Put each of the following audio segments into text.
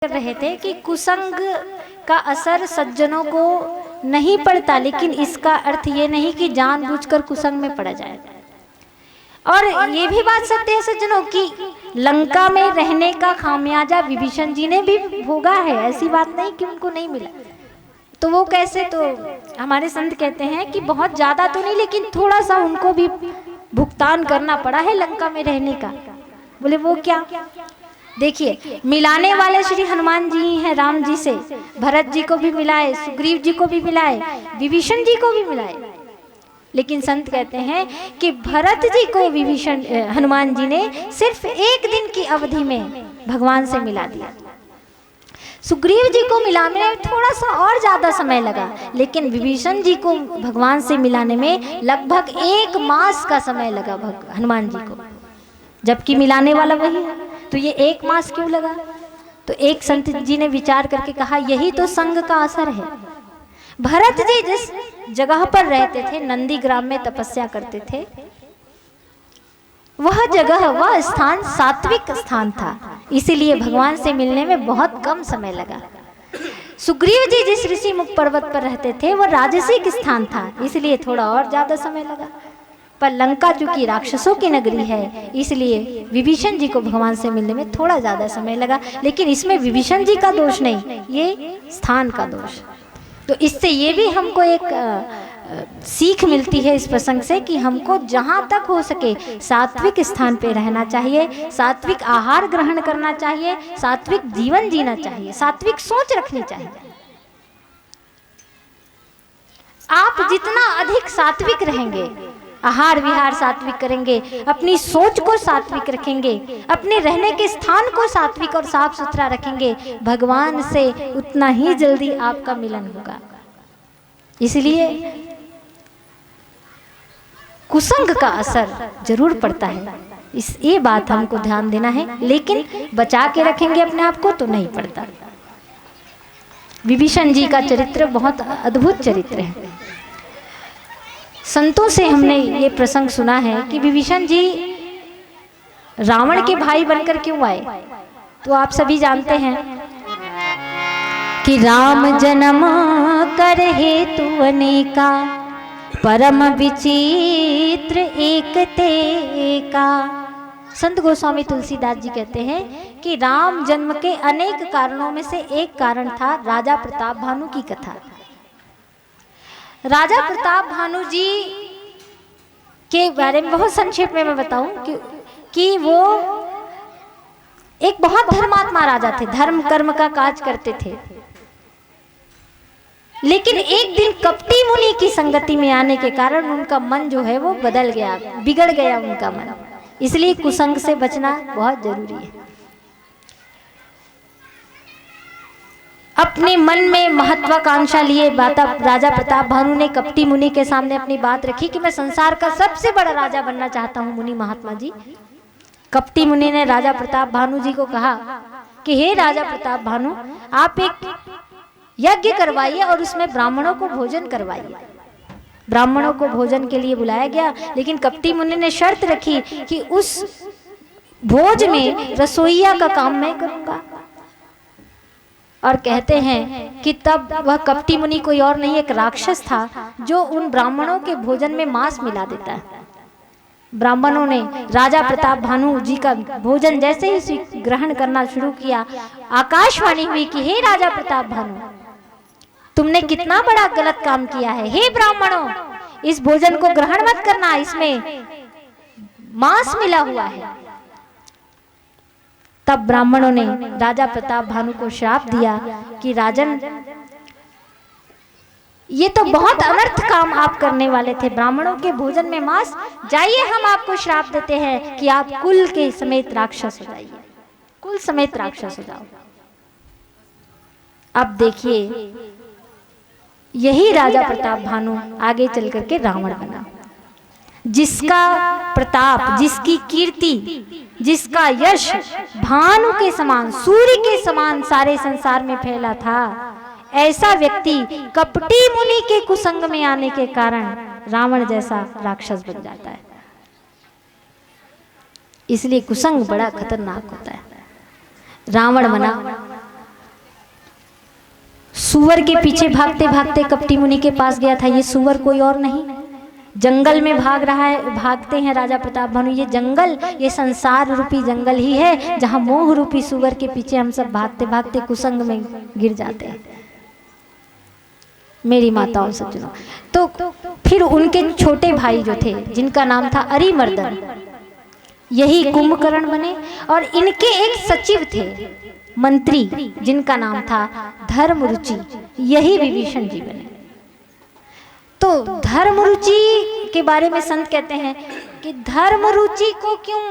कर रहे थे कि कुसंग का असर सज्जनों को नहीं पड़ता, लेकिन इसका अर्थ ये नहीं कि जानबूझकर कुसंग में पड़ा जाए। और ये भी बात सत्य है सज्जनों की लंका में रहने का खामियाजा विभीषण जी ने भी भोगा है, ऐसी बात नहीं कि उनको नहीं मिला। तो वो कैसे, तो हमारे संत कहते हैं कि बहुत ज्यादा तो नहीं, लेकिन थोड़ा सा उनको भी भुगतान करना पड़ा है लंका में रहने का। बोले वो क्या? देखिए, मिलाने वाले श्री हनुमान जी हैं राम जी से, भरत जी को भी मिलाए, सुग्रीव जी को भी मिलाए, विभीषण जी को भी मिलाए, लेकिन संत कहते हैं कि भरत जी को विभीषण हनुमान जी ने सिर्फ एक दिन की अवधि में भगवान से मिला दिया। सुग्रीव जी को मिलाने में थोड़ा सा और ज्यादा समय लगा, लेकिन विभीषण जी को भगवान से मिलाने में लगभग 1 मास का समय लगा हनुमान जी को, जबकि मिलाने वाला वही है। तो ये 1 मास क्यों लगा? तो एक संत जी ने विचार करके कहा यही तो संग का असर है। भरत जी जिस जगह पर रहते थे, नंदी ग्राम में तपस्या करते थे, वह जगह, वह स्थान सात्विक स्थान था, इसीलिए भगवान से मिलने में बहुत कम समय लगा। सुग्रीव जी जिस ऋषि मुख पर्वत पर रहते थे, वह राजसिक स्थान था, इसलिए थोड़ा और ज्यादा समय लगा। पर लंका चूंकि राक्षसों की नगरी है, इसलिए विभीषण जी को भगवान से मिलने में थोड़ा ज्यादा समय लगा। लेकिन इसमें विभीषण जी का दोष नहीं, ये स्थान का दोष। तो इससे ये भी हमको एक सीख मिलती है इस प्रसंग से कि हमको जहाँ तक हो सके सात्विक स्थान पे रहना चाहिए, सात्विक आहार ग्रहण करना चाहिए, सात्विक जीवन जीना चाहिए, सात्विक सोच रखनी चाहिए। आप जितना अधिक सात्विक रहेंगे, आहार विहार सात्विक करेंगे, अपनी सोच को सात्विक रखेंगे, अपने रहने के स्थान को सात्विक और साफ सुथरा रखेंगे, भगवान से उतना ही जल्दी आपका मिलन होगा। इसलिए कुसंग का असर जरूर पड़ता है, ये बात हमको ध्यान देना है, लेकिन बचा के रखेंगे अपने आप को तो नहीं पड़ता। विभीषण जी का चरित्र बहुत अद्भुत चरित्र है। संतों से हमने ये प्रसंग सुना है कि विभीषण जी रावण के भाई बनकर क्यों आए, तो आप सभी जानते हैं कि राम जन्म कर हेतु अनेका, परम विचित्र एक ते का। संत गोस्वामी तुलसीदास जी कहते हैं कि राम जन्म के अनेक कारणों में से एक कारण था राजा प्रताप भानु की कथा। राजा प्रताप भानु जी के बारे में बहुत संक्षेप में मैं बताऊं कि वो एक बहुत धर्मात्मा राजा थे, धर्म कर्म का काज करते थे। लेकिन एक दिन कपटी मुनि की संगति में आने के कारण उनका मन जो है वो बदल गया, बिगड़ गया उनका मन। इसलिए कुसंग से बचना बहुत जरूरी है। अपने मन में महत्वाकांक्षा लिए राजा प्रताप भानु ने कपटी मुनि के सामने अपनी बात रखी कि मैं संसार का सबसे बड़ा राजा बनना चाहता हूं मुनि महात्मा जी। कपटी मुनि ने राजा प्रताप भानु जी को कहा कि हे राजा प्रताप भानु, आप एक यज्ञ करवाइए और उसमें ब्राह्मणों को भोजन करवाइए। ब्राह्मणों को भोजन के लिए बुलाया गया, लेकिन कपटी मुनि ने शर्त रखी कि उस भोज में रसोइया का काम मैं करूंगा। और कहते हैं कि तब वह कपटी मुनि कोई और नहीं, एक राक्षस था जो उन ब्राह्मणों के भोजन में मांस मिला देता है। ब्राह्मणों ने राजा प्रताप भानु जी का भोजन जैसे ही ग्रहण करना शुरू किया, आकाशवाणी हुई कि हे राजा प्रताप भानु, तुमने कितना बड़ा गलत काम किया है। हे ब्राह्मणों, इस भोजन को ग्रहण मत करना, इसमें मांस मिला हुआ है। तब ब्राह्मणों ने राजा प्रताप भानु को श्राप दिया कि राजन, ये तो बहुत अनर्थ काम आप करने वाले थे, ब्राह्मणों के भोजन में मांस। जाइए, हम आपको श्राप देते हैं कि आप कुल के समेत राक्षस हो जाइए, कुल समेत राक्षस हो जाओ। अब देखिए, यही राजा प्रताप भानु आगे चल करके रावण बना, जिसका प्रताप, जिसकी कीर्ति, जिसका यश भानु के समान, सूर्य के समान सारे संसार में फैला था। ऐसा व्यक्ति कपटी मुनि के कुसंग में आने के कारण रावण जैसा राक्षस बन जाता है। इसलिए कुसंग बड़ा खतरनाक होता है। रावण बना, सूअर के पीछे भागते भागते कपटी मुनि के पास गया था। ये सूअर कोई और नहीं, जंगल में भाग रहा है, भागते हैं राजा प्रताप भानु। ये जंगल, ये संसार रूपी जंगल ही है जहाँ मोह रूपी सूअर के पीछे हम सब भागते भागते कुसंग में गिर जाते हैं। मेरी माताओं सज्जनों, तो फिर उनके छोटे भाई जो थे जिनका नाम था अरिमर्दन, यही कुंभकर्ण बने। और इनके एक सचिव थे मंत्री जिनका नाम था धर्मरुचि, यही विभीषण जी बने। तो धर्मरुचि के बारे में संत कहते हैं कि धर्मरुचि को क्यों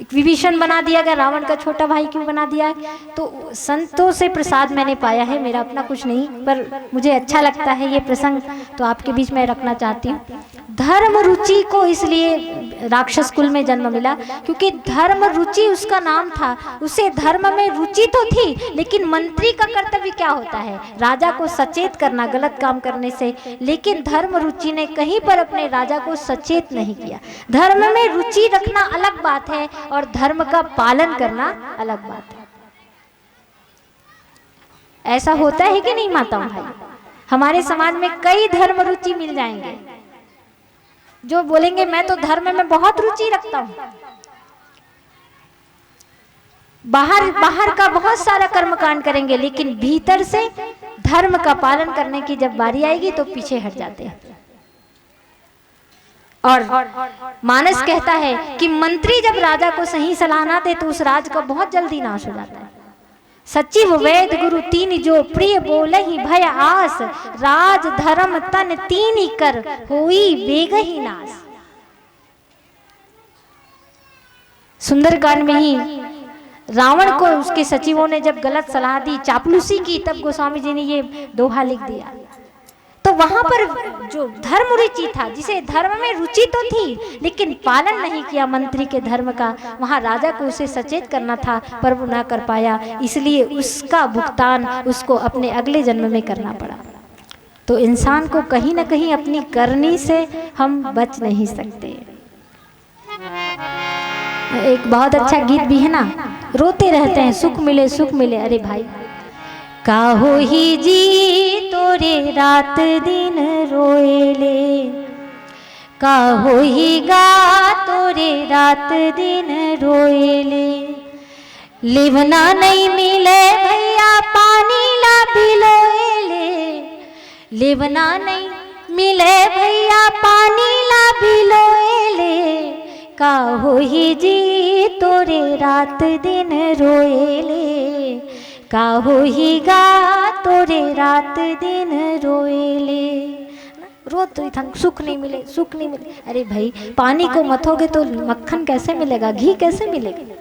विभीषण बना दिया गया, रावण का छोटा भाई क्यों बना दिया है? तो संतों से प्रसाद मैंने पाया है, मेरा अपना कुछ नहीं, पर मुझे अच्छा लगता है ये प्रसंग, तो आपके बीच में रखना चाहती हूँ। धर्म रुचि को इसलिए राक्षस कुल में जन्म मिला क्योंकि धर्म रुचि उसका नाम था, उसे धर्म में रुचि तो थी, लेकिन मंत्री का कर्तव्य क्या होता है? राजा को सचेत करना गलत काम करने से। लेकिन धर्म रुचि ने कहीं पर अपने राजा को सचेत नहीं किया। धर्म में रुचि रखना अलग बात है और धर्म का पालन करना अलग बात है। ऐसा होता है कि नहीं माताओं भाई? हमारे समाज में कई धर्म रुचि मिल जाएंगे जो बोलेंगे मैं तो धर्म में बहुत रुचि रखता हूं, बाहर का बहुत सारा कर्म कांड करेंगे, लेकिन भीतर से धर्म का पालन करने की जब बारी आएगी तो पीछे हट जाते हैं। और मानस कहता है कि मंत्री जब राजा को सही सलाह ना दे तो उस राज का बहुत जल्दी नाश हो जाता है। सचिव वेद गुरु तीन जो प्रिय बोलहि भय आस, राज धर्म तन तीन कर होई बेग ही नाश। सुंदरकांड में ही रावण को उसके सचिवों ने जब गलत सलाह दी, चापलूसी की, तब गोस्वामी जी ने ये दोहा लिख दिया। तो वहां पर जो धर्म रुचि था, जिसे धर्म में रुचि तो थी लेकिन पालन नहीं किया मंत्री के धर्म का, वहां राजा को उसे सचेत करना था पर वो ना कर पाया, इसलिए उसका भुगतान उसको अपने अगले जन्म में करना पड़ा। तो इंसान को कहीं ना कहीं अपनी करनी से हम बच नहीं सकते। एक बहुत अच्छा गीत भी है ना, रोते रहते हैं सुख मिले सुख मिले। अरे भाई, काहो ही जी तोरे रात दिन रोएले, काहो ही गा तोरे रात दिन रोएले, लिवना नहीं मिले भैया पानी ला बिलोएले, लिवना नहीं मिले भैया पानी ला बिलोएले, काहो ही जी तोरे रात दिन रोएले, काहो ही गा तोरे रात दिन रोएले। रोत सुख नहीं मिले सुख नहीं मिले। अरे भाई, पानी को मथोगे तो मक्खन कैसे मिलेगा, घी कैसे मिलेगा?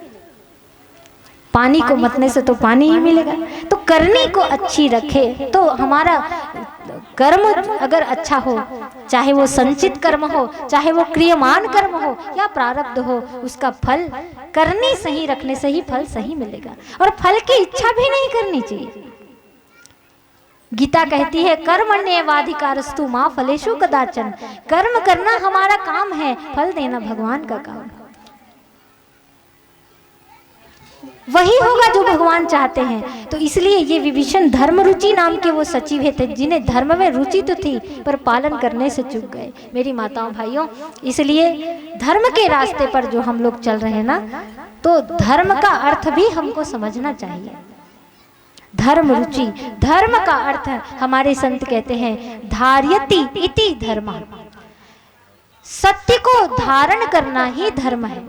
पानी को मतने से तो पानी ही मिलेगा। तो करनी को अच्छी रखे तो हमारा कर्म अगर अच्छा हो, चाहे वो संचित कर्म हो, चाहे वो क्रियमान कर्म हो या प्रारब्ध हो, उसका फल करनी सही रखने से ही फल सही मिलेगा। और फल की इच्छा भी नहीं करनी चाहिए। गीता कहती है कर्मण्येवाधिकारस्तु मा फलेषु कदाचन। कर्म करना हमारा काम है, फल देना भगवान का काम है। वही होगा जो भगवान चाहते हैं। तो इसलिए ये विभीषण धर्म रुचि नाम के वो सचिव थे जिन्हें धर्म में रुचि तो थी पर पालन करने से चूक गए। मेरी माताओं भाइयों, इसलिए धर्म के रास्ते पर जो हम लोग चल रहे हैं ना, तो धर्म का अर्थ भी हमको समझना चाहिए। धर्म रुचि, धर्म का अर्थ हमारे संत कहते हैं धार्यति इति धर्म, सत्य को धारण करना ही धर्म है।